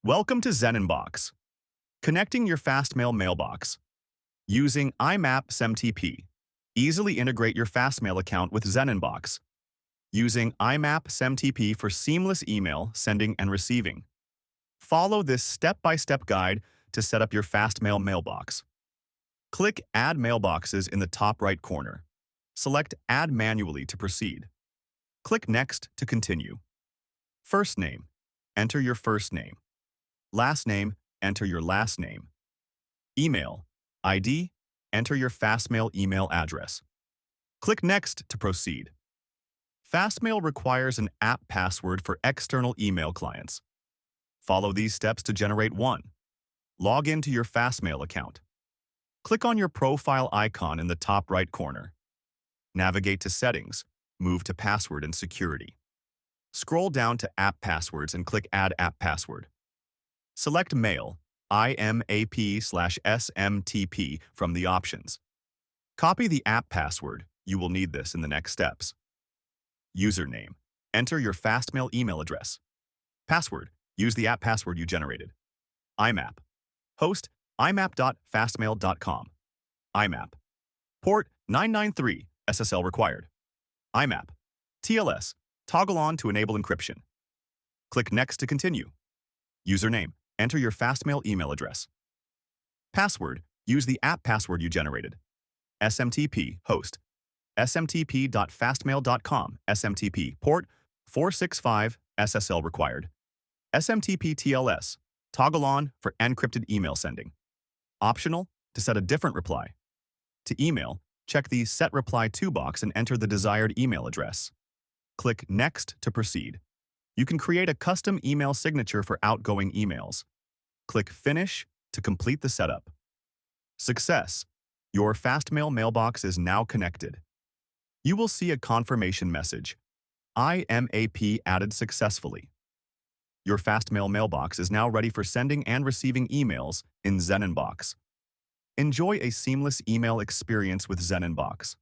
Welcome to ZenInbox. Connecting your Fastmail mailbox. Using IMAP SMTP. Easily integrate your Fastmail account with ZenInbox. Using IMAP SMTP for seamless email sending and receiving. Follow this step-by-step guide to set up your Fastmail mailbox. Click Add Mailboxes in the top right corner. Select Add Manually to proceed. Click Next to continue. First name. Enter your first name. Last name, enter your last name. Email, ID, enter your Fastmail email address. Click Next to proceed. Fastmail requires an app password for external email clients. Follow these steps to generate one. Log into your Fastmail account. Click on your profile icon in the top right corner. Navigate to Settings, move to Password and Security. Scroll down to App Passwords and click Add App Password. Select Mail, IMAP/SMTP from the options. Copy the app password. You will need this in the next steps. Username. Enter your Fastmail email address. Password. Use the app password you generated. IMAP. Host, imap.fastmail.com. IMAP. Port 993, SSL required. IMAP. TLS. Toggle on to enable encryption. Click Next to continue. Username. Enter your Fastmail email address. Password. Use the app password you generated. SMTP. Host. smtp.fastmail.com. SMTP. Port 465, SSL required. SMTP TLS. Toggle on for encrypted email sending. Optional to set a different reply. To email, check the Set Reply To box and enter the desired email address. Click Next to proceed. You can create a custom email signature for outgoing emails. Click Finish to complete the setup. Success! Your Fastmail mailbox is now connected. You will see a confirmation message. IMAP added successfully. Your Fastmail mailbox is now ready for sending and receiving emails in ZenInbox. Enjoy a seamless email experience with ZenInbox.